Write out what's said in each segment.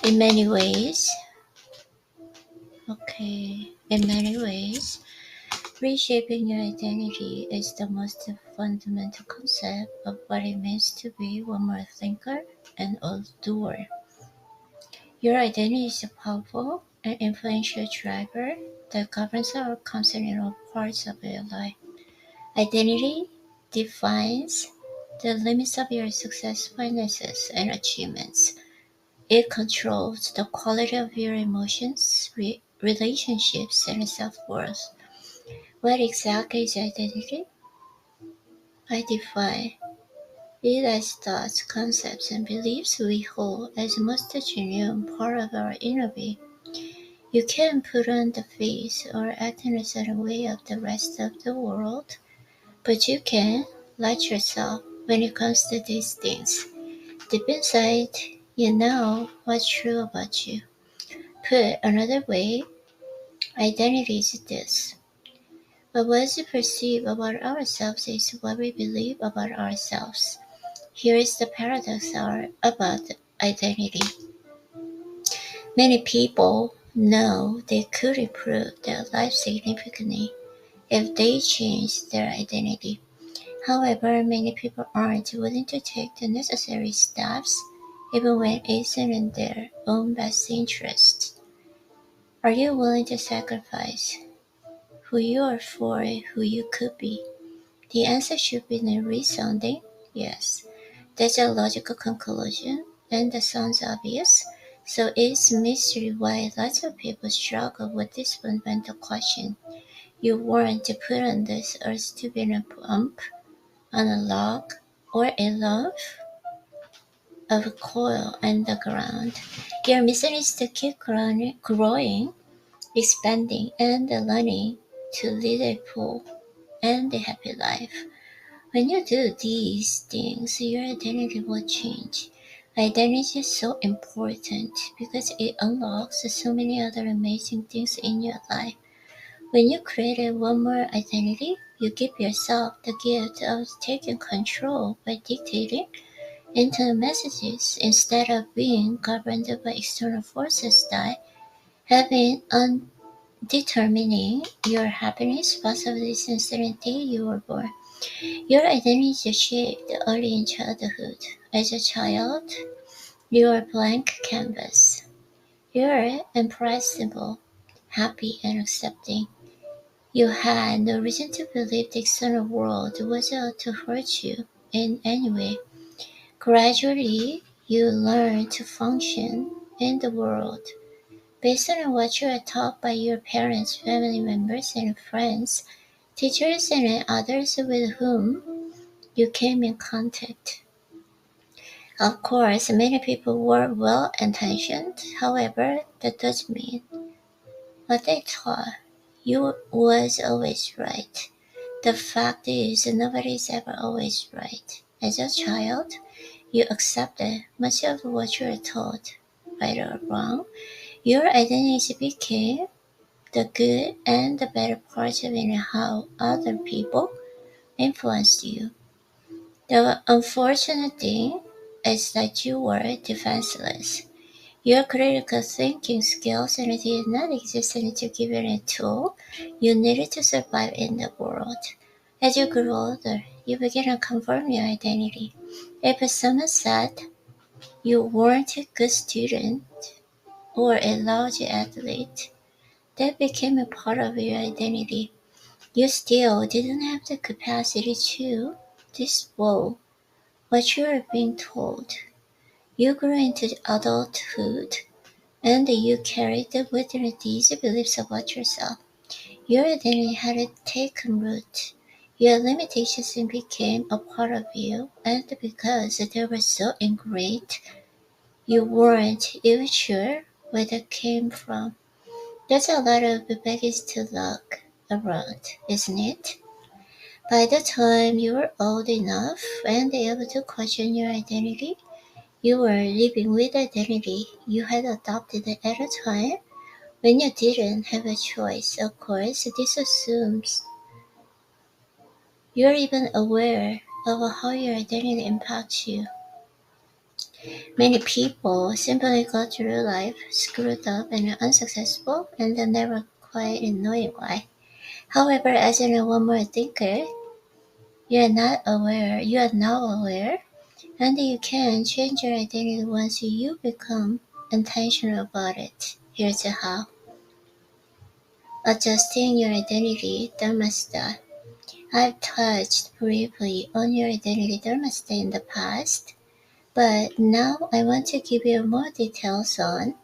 In many ways, in many ways, reshaping your identity is the most fundamental concept of what it means to be one more thinker and a doer. Your identity is a powerful and influential driver that governs or comes in all parts of your life. Identity defines the limits of your success, finances, and achievements. It controls the quality of your emotions, relationships, and self-worth. What exactly is identity? I define it as thoughts, concepts, and beliefs we hold as most genuine part of our inner being. You can put on the face or act in a certain way of the rest of the world, but you can let yourself when it comes to these things. Deep inside, you know what's true about you. Put another way, identity is this. But what we perceive about ourselves is what we believe about ourselves. Here is the paradox about identity. Many people know they could improve their life significantly if they change their identity. However, many people aren't willing to take the necessary steps, even when it isn't in their own best interest. Are you willing to sacrifice who you are for who you could be? The answer should be a resounding yes. That's a logical conclusion, and that sounds obvious. So it's a mystery why lots of people struggle with this fundamental question. You weren't put on this earth to be a bump on a log or a lump of coal in the ground. Your mission is to keep growing, expanding, and learning to lead a full and a happy life. When you do these things, your identity will change. Identity is so important because it unlocks so many other amazing things in your life. When you create one more identity, you give yourself the gift of taking control by dictating internal messages instead of being governed by external forces that have been determining your happiness, possibly since the day you were born. Your identity is shaped early in childhood. As a child, you are a blank canvas. You are impressible, happy, and accepting. You had no reason to believe the external world was out to hurt you in any way. Gradually, you learn to function in the world based on what you are taught by your parents, family members, and friends, teachers, and others with whom you came in contact. Of course, many people were well-intentioned, however, that doesn't mean what they taught you was always right. The fact is, nobody is ever always right. As a child, you accepted much of what you were taught, right or wrong. Your identity became the good and the better parts of it and how other people influenced you. The unfortunate thing is that you were defenseless. Your critical thinking skills and did not exist to give you a tool you needed to survive in the world. As you grew older, you began to conform your identity. If someone said you weren't a good student or a large athlete, that became a part of your identity. You still didn't have the capacity to disavow what you were being told. You grew into adulthood and you carried within these beliefs about yourself. Your identity had taken root. Your limitations became a part of you, and because they were so ingrained, you weren't even sure where they came from. That's a lot of baggage to look around, isn't it? By the time you were old enough and able to question your identity, you were living with identity you had adopted at a time when you didn't have a choice. Of course, this assumes you're even aware of how your identity impacts you. Many people simply go through life screwed up and unsuccessful and they never quite knowing why. However, as a one more thinker, you are now aware, and you can change your identity once you become intentional about it. Here's how. Adjusting your identity thermostat. I've touched briefly on your identity thermostat in the past, but now I want to give you more details on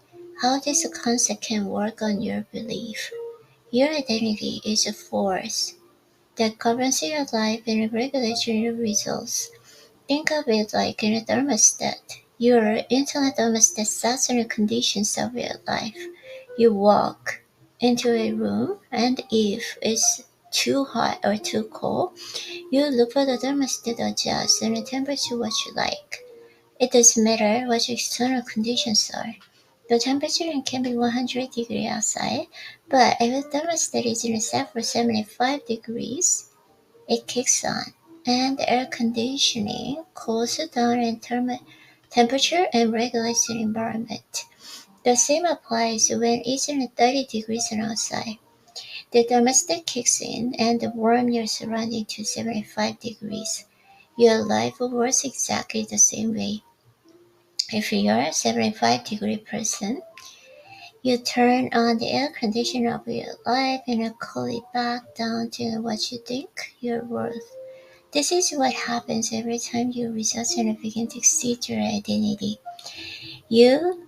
how this concept can work on your belief. Your identity is a force that governs your life and regulates your results. Think of it like in a thermostat. Your internal thermostat sets the conditions of your life. You walk into a room, and if it's too hot or too cold, you look for the thermostat to adjust and the temperature what you like. It doesn't matter what your external conditions are. The temperature can be 100 degrees outside, but if the thermostat is set for 75 degrees, it kicks on, and air conditioning cools down temperature and regulates the environment. The same applies when it's 30 degrees outside. The thermostat kicks in and warms your surrounding to 75 degrees. Your life works exactly the same way. If you're a 75-degree person, you turn on the air conditioner of your life and cool it back down to what you think you're worth. This is what happens every time your results begin to exceed your identity. You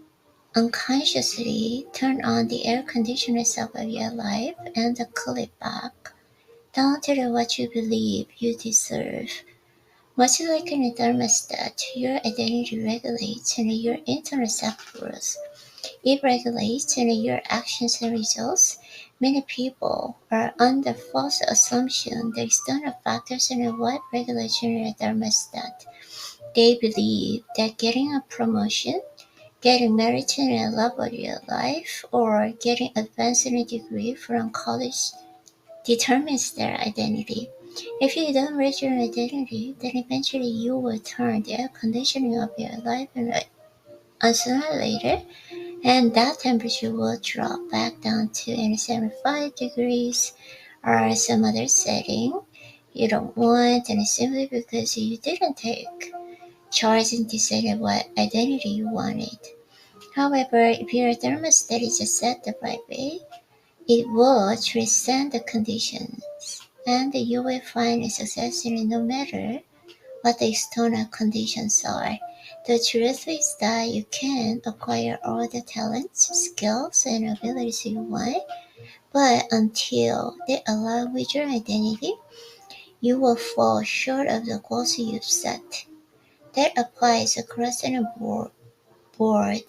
unconsciously turn on the air conditioners of your life and cool it back down to what you believe you deserve. Much like in a thermostat, your identity regulates your internal self-worth. It regulates your actions and results. Many people are under false assumption that external factors and what regulation in a thermostat. They believe that getting a promotion, getting married in a love of your life, or getting advanced in a degree from college determines their identity. If you don't raise your identity, then eventually you will turn the air conditioning of your life and sooner or later, and that temperature will drop back down to 75 degrees or some other setting you don't want, and simply because you didn't take charge and decided what identity you wanted. However, if your thermostat is set the right way, it will transcend the conditions, and you will find success in it no matter what the external conditions are. The truth is that you can acquire all the talents, skills, and abilities you want, but until they align with your identity, you will fall short of the goals you've set. That applies across the board.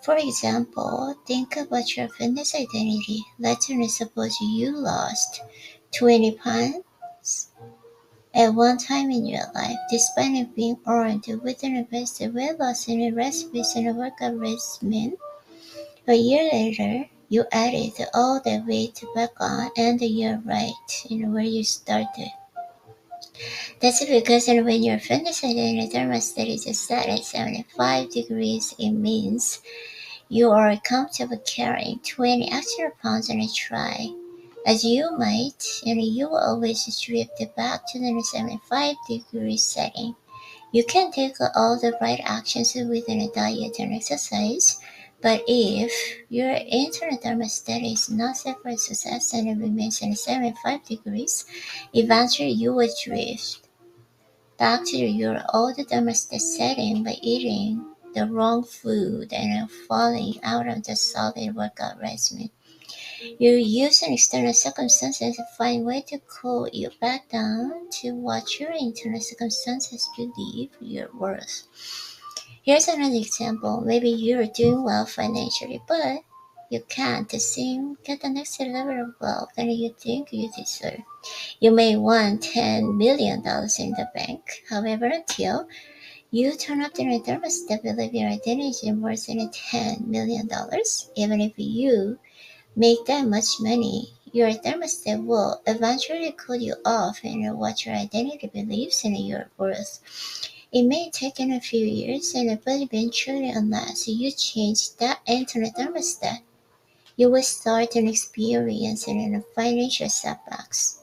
For example, think about your fitness identity. Let's suppose you lost 20 pounds at one time in your life, despite it being earned within a best weight loss and a recipes and a workout regimen. A year later, you added all the weight back on, and you're right in where you started. That's because when your fitness identity thermostat is set at 75 degrees, it means you are comfortable carrying 20 extra pounds on a try, as you might, and you will always drift back to the 75-degree setting. You can take all the right actions within a diet and exercise, but if your internal thermostat is not set for success and it remains at 75 degrees, eventually you will drift back to your old thermostat setting by eating the wrong food and falling out of the solid workout regimen. You use an external circumstances to find way to cool you back down to what your internal circumstances believe you're worth. Here's another example. Maybe you're doing well financially, but you can't seem get the next level of wealth that you think you deserve. You may want $10 million in the bank. However, until you turn up the thermostat, believe your identity is worth $10 million. Even if you make that much money, your thermostat will eventually cool you off and what your identity believes in your worth. It may take a few years, but eventually, unless you change that internal thermostat, you will start experiencing financial setbacks.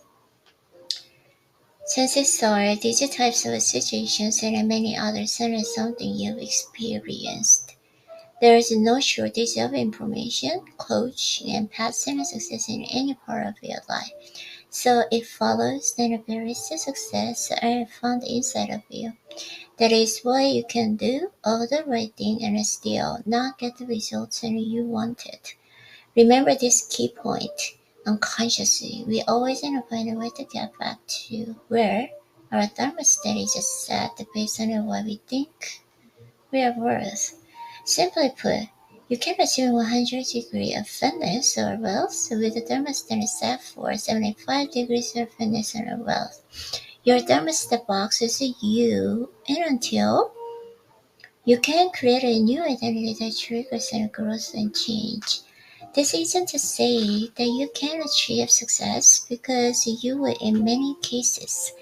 Chances are these types of situations and many others are something you've experienced. There is no shortage of information, coaching, and paths to success in any part of your life. So it follows that various success are found inside of you. That is why you can do all the right thing and still not get the results that you wanted. Remember this key point. Unconsciously, we always end up finding a way to get back to where our thermostat is set based on what we think we are worth. Simply put, you can achieve 100 degrees of fitness or wealth with a thermostat set for 75 degrees of fitness or wealth. Your thermostat box is you, and until you can create a new identity that triggers and growth and change. This isn't to say that you can achieve success because you will in many cases.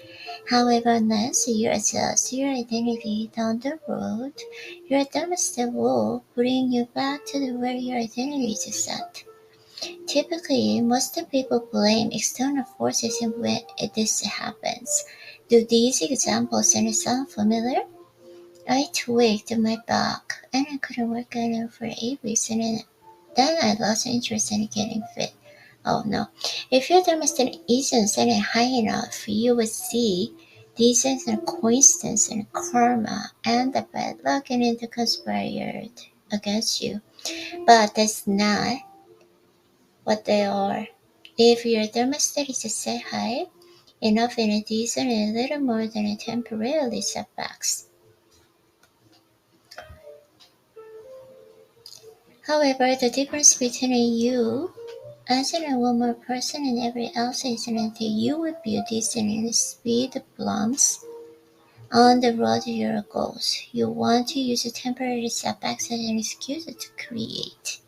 However, unless you adjust your identity down the road, your thermostat will bring you back to where your identity is set. Typically, most people blame external forces when this happens. Do these examples sound familiar? I tweaked my back and I couldn't work out for 8 weeks and then I lost interest in getting fit. Oh no. If your thermostat isn't set high enough, you will see these as a coincidence and karma and the bad luck and it conspired against you. But that's not what they are. If your thermostat is set high enough and these are a little more than a temporarily setbacks. However, the difference between you as in one more person and every else is that you will build this in speed bumps on the road to your goals. You want to use temporary setbacks as an excuse to create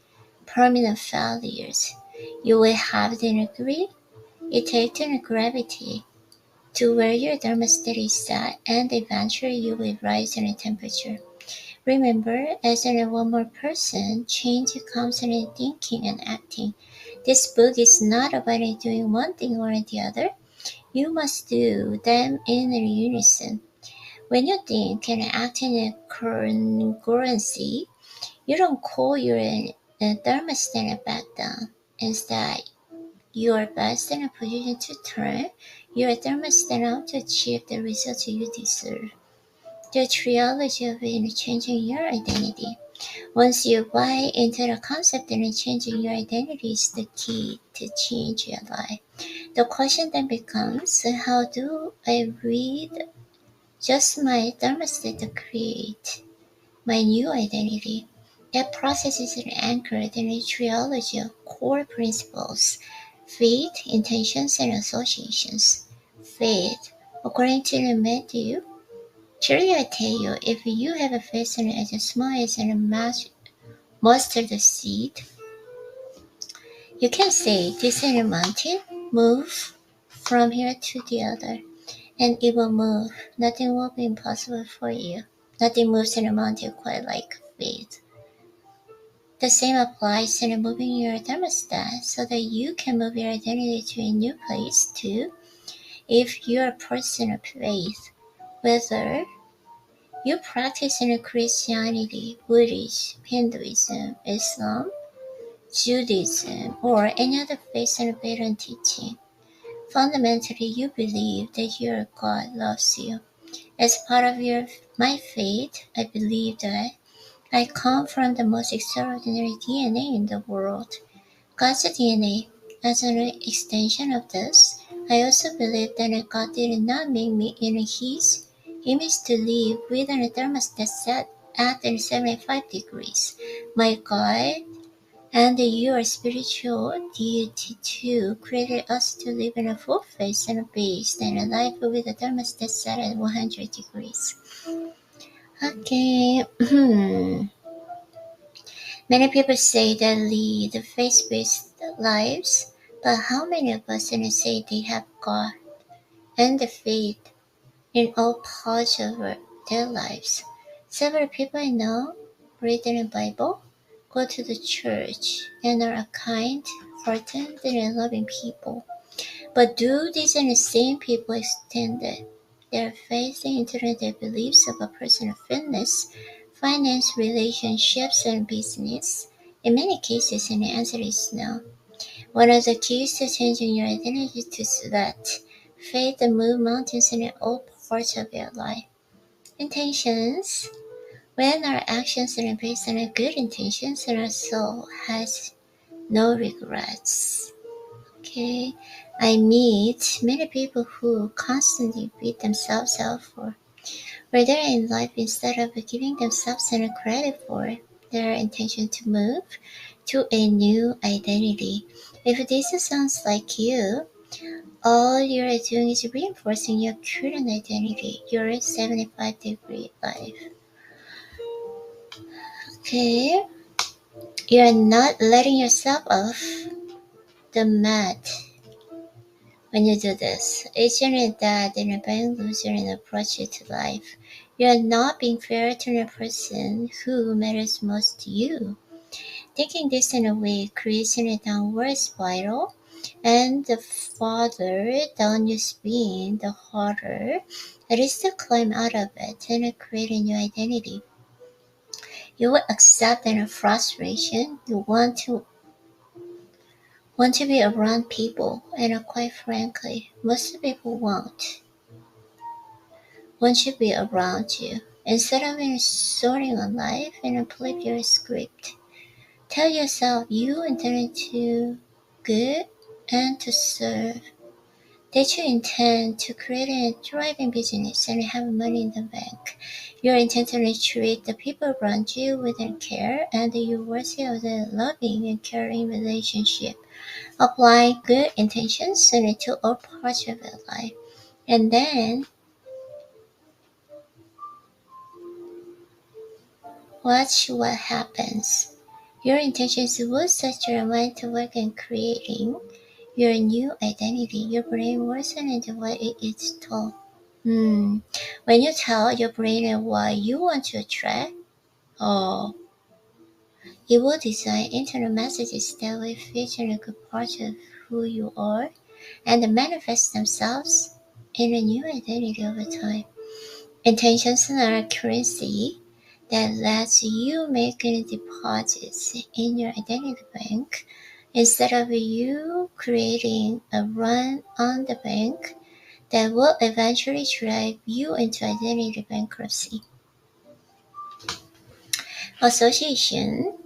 permanent failures. You will have the degree it takes to gravity to where your thermostat is set and eventually you will rise in temperature. Remember, as in one more person, change comes in thinking and acting. This book is not about doing one thing or the other. You must do them in unison. When you think and act in congruency, you don't call your thermostat back down. Instead, you are best in a position to turn your thermostat on to achieve the results you deserve. The trilogy of changing your identity. Once you buy into the concept that changing your identity is the key to change your life, the question then becomes how do I read just my thermostat to create my new identity? That process is anchored in a trilogy of core principles: faith, intentions, and associations. Faith, according to Matthew, truly I tell you, if you have a faith as small as a mustard seed, you can say this is a mountain, move from here to the other, and it will move. Nothing will be impossible for you. Nothing moves in a mountain quite like faith. The same applies to moving your thermostat so that you can move your identity to a new place too. If you're a person of faith, whether you practice in Christianity, Buddhism, Hinduism, Islam, Judaism, or any other faith and Vedan teaching, fundamentally you believe that your God loves you. As part of my faith, I believe that I come from the most extraordinary DNA in the world, God's DNA. As an extension of this, I also believe that God did not make me in His image to live within a thermostat set at 75 degrees. My God and your spiritual deity too created us to live in a full face and based and a life with a thermostat set at 100 degrees. Okay. Many people say they lead faith-based lives, but how many of us say they have God and the faith in all parts of their lives. Several people I know read the Bible, go to the church, and are kind, hearted, and loving people. But do these same people extend their faith into the beliefs of a personal fitness, finance, relationships, and business? In many cases, the answer is no. One of the keys to changing your identity is to let faith move mountains in all parts of your life. Intentions. When our actions are based on good intentions, our soul has no regrets. Okay, I meet many people who constantly beat themselves up for where they're in life instead of giving themselves any credit for their intention to move to a new identity. If this sounds like you, all you're doing is reinforcing your current identity, your 75-degree life. Okay, you're not letting yourself off the mat when you do this. Isn't that in a bang loser in approach to life? You're not being fair to the person who matters most to you. Taking this in a way creates a downward spiral, and the farther down you spin, the harder it is to climb out of it and create a new identity. You will accept any frustration. You want to be around people, and quite frankly, most people want to be around you. Instead of sorting on life and flip your script, tell yourself you intended to good and to serve. That you intend to create a thriving business and have money in the bank. You're intentionally treat the people around you with care, and you're worthy of the loving and caring relationship. Apply good intentions into all parts of your life. And then watch what happens. Your intentions will set your mind to work on creating your new identity. Your brain works into what it is told. When you tell your brain what you want to attract, oh, it will design internal messages that will feature a good part of who you are and manifest themselves in a new identity over time. Intentions are a currency that lets you make deposits in your identity bank instead of you creating a run on the bank that will eventually drive you into identity bankruptcy. Association.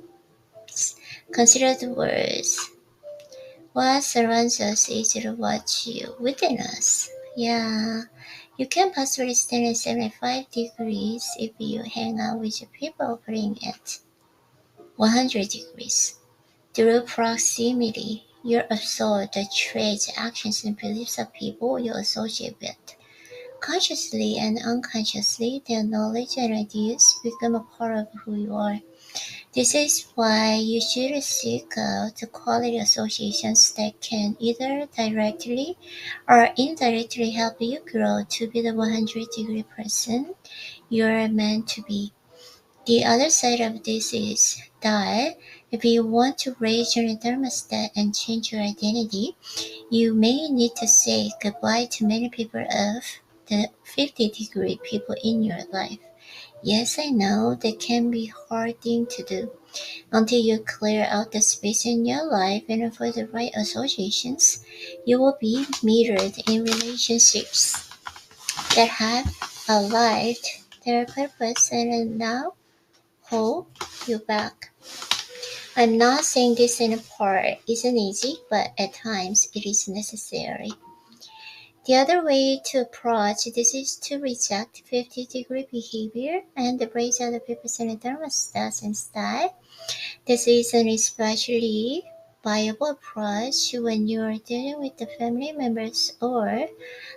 Consider the words. What surrounds us is what's within us. Yeah, you can possibly stand at 75 degrees if you hang out with people operating at 100 degrees. Through proximity, you absorb the traits, actions, and beliefs of people you associate with. Consciously and unconsciously, their knowledge and ideas become a part of who you are. This is why you should seek out quality associations that can either directly or indirectly help you grow to be the 100-degree person you're meant to be. The other side of this is that if you want to raise your thermostat and change your identity, you may need to say goodbye to many people of the 50-degree people in your life. Yes, I know that can be a hard thing to do. Until you clear out the space in your life and for the right associations, you will be metered in relationships that have aligned their purpose and now hold you back. I'm not saying this in part isn't easy, but at times it is necessary. The other way to approach this is to reject 50-degree behavior and embrace other people's thermostats instead. This is an especially viable approach when you are dealing with the family members or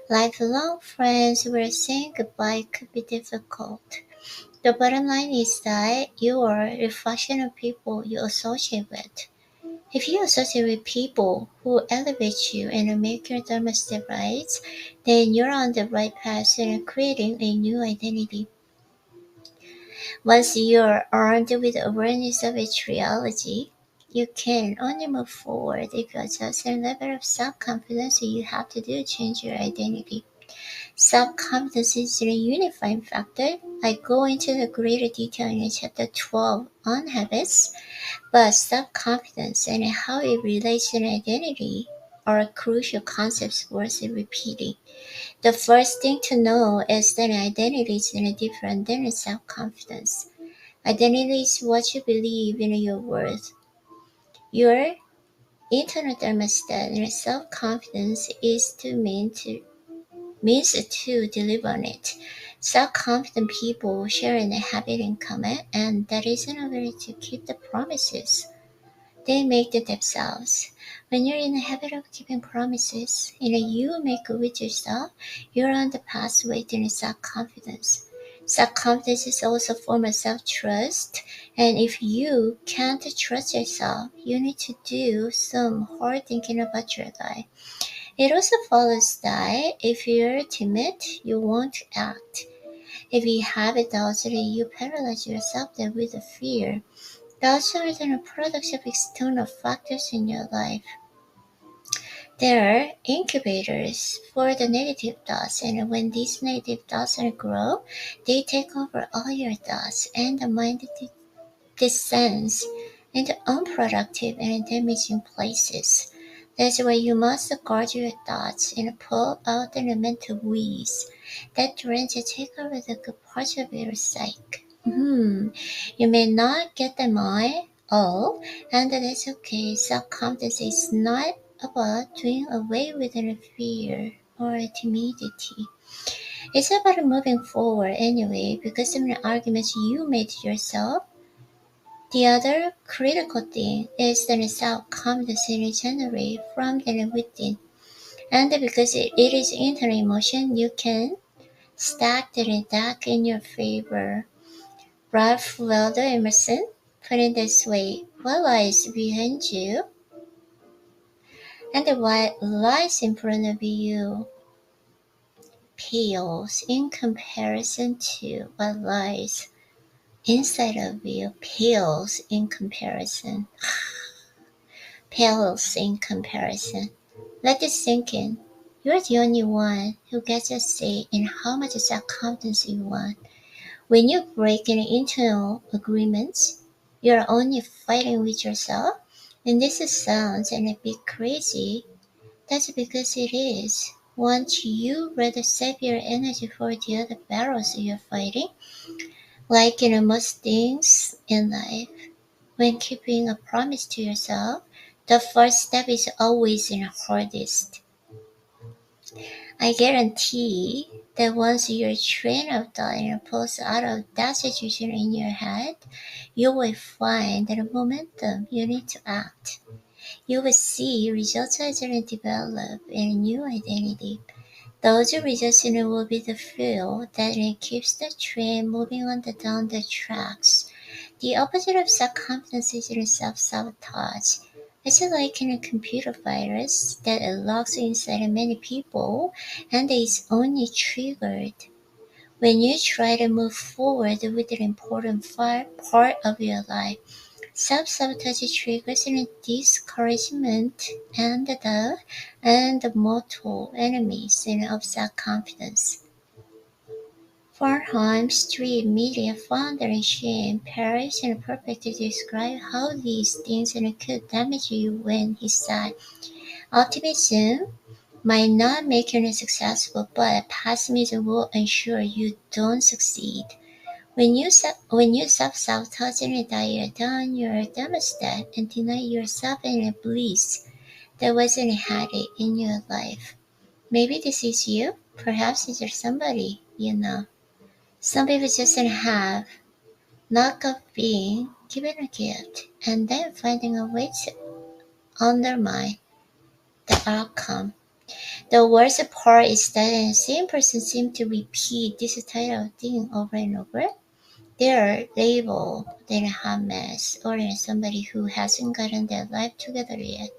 lifelong friends where saying goodbye could be difficult. The bottom line is that you are a reflection of people you associate with. If you associate with people who elevate you and make your thermostat rise, then you're on the right path in creating a new identity. Once you're armed with awareness of its reality, you can only move forward if you adjust the level of self-confidence you have to do to change your identity. Self-confidence is a unifying factor. I go into the greater detail in chapter 12 on habits, but self-confidence and how it relates to identity are crucial concepts worth repeating. The first thing to know is that identity is different than self-confidence. Identity is what you believe in your worth. Your internal thermostat and self-confidence is to means to deliver on it. Self-confident people share a habit in common, and that is an ability to keep the promises they make to themselves. When you're in the habit of keeping promises you make with yourself, you're on the pathway to self-confidence. Self-confidence is also a form of self-trust, and if you can't trust yourself, you need to do some hard thinking about your life. It also follows that if you're timid, you won't act. If you have doubts, you paralyze yourself with fear. Doubts are the products of external factors in your life. They're incubators for the negative thoughts, and when these negative thoughts grow, they take over all your thoughts, and the mind descends into unproductive and damaging places. That's why you must guard your thoughts and pull out the mental weeds that threaten to take over the good parts of your psyche. You may not get them all, and that's okay. Self-confidence is not about doing away with any fear or timidity. It's about moving forward anyway because of the arguments you made to yourself. The other critical thing is that self-confidence is generated from the within, and because it is internal emotion, you can stack the deck in your favor. Ralph Waldo Emerson put it this way: what lies behind you and what lies in front of you pales in comparison to what lies inside of you pales in comparison. Let this sink in. You're the only one who gets a say in how much self-confidence you want. When you break any internal agreements, you're only fighting with yourself. And this sounds a bit crazy. That's because it is. Once you rather save your energy for the other battles you're fighting, like most things in life, when keeping a promise to yourself, the first step is always the hardest. I guarantee that once your train of thought pulls out of that situation in your head, you will find the momentum you need to act. You will see results as you develop a new identity. Those results will be the fuel that keeps the train moving on down the tracks. The opposite of self-confidence is self-sabotage. It's like in a computer virus that locks inside many people and is only triggered when you try to move forward with an important part of your life. Self-sabotage triggers discouragement and the mortal enemies of self-confidence. Farnham Street Media founder Shane Parrish perfectly described how these things could damage you when he said, optimism might not make you successful, but pessimism will ensure you don't succeed. When you self-sabotage and dial down your thermostat and deny yourself any bliss that wasn't had it in your life. Maybe this is you. Perhaps it's somebody you know. Some people just have luck of being given a gift and then finding a way to undermine the outcome. The worst part is that the same person seems to repeat this type of thing over and over. They are labeled a hot mess or somebody who hasn't gotten their life together yet.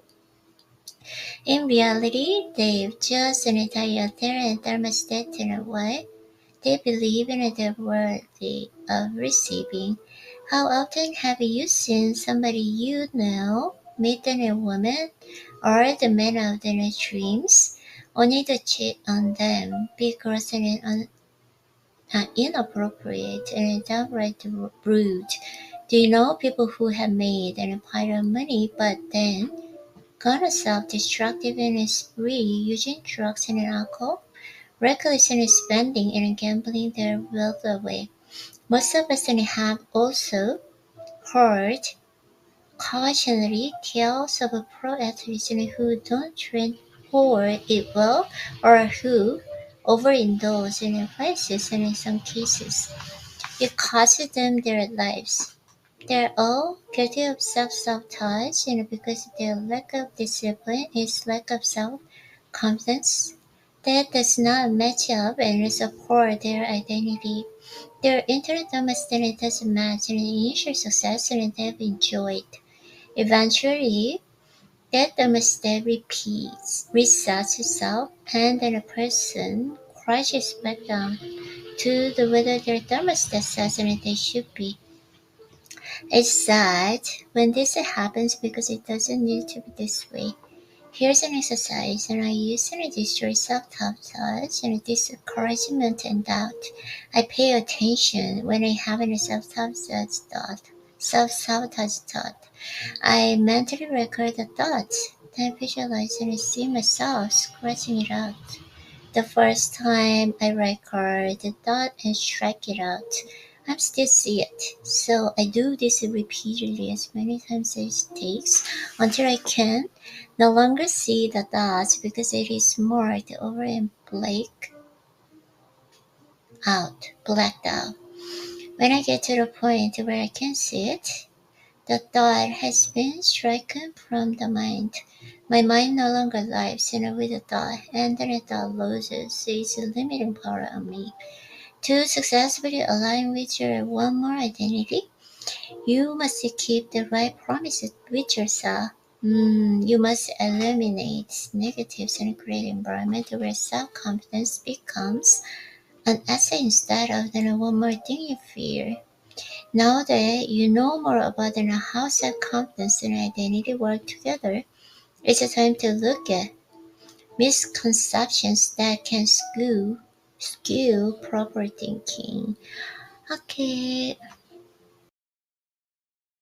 In reality, they've just dialed their thermostat in a way they believe in their worthy of receiving. How often have you seen somebody you know meet a woman or the man of their dreams, only to cheat on them because inappropriate and downright rude? Do you know people who have made an empire of money but then gone self-destructive in a spree using drugs and alcohol, reckless in spending and gambling their wealth away? Most of us have also heard cautionary tales of pro athletes who don't train or eat well, or who overindulge in vices, and in some cases it costs them their lives. They're all guilty of self-sabotage, because their lack of discipline is lack of self-confidence. That does not match up and support their identity. Their internal domestic doesn't match the initial success and they've enjoyed. Eventually, that domestic repeats, resets itself, and then a person crashes back down to the whether their thermostat says and they should be. It's sad when this happens because it doesn't need to be this way. Here's an exercise, and I use it to destroy self-sabotage and discouragement and doubt. I pay attention when I have a self-sabotage thought. Self-sabotage thought. I mentally record the thoughts, then visualize and see myself scratching it out. The first time I record the thought and strike it out, I still see it. So I do this repeatedly as many times as it takes until I can no longer see the thoughts because it is marked over and blacked out. When I get to the point where I can see it, the thought has been stricken from the mind. My mind no longer lives in with the thought, and then the thought loses its limiting power on me. To successfully align with your one more identity, you must keep the right promises with yourself. You must eliminate negatives and create an environment where self-confidence becomes an asset instead of the one more thing you fear. Now that you know more about how self-confidence and identity work together, it's time to look at misconceptions that can skew proper thinking. Okay,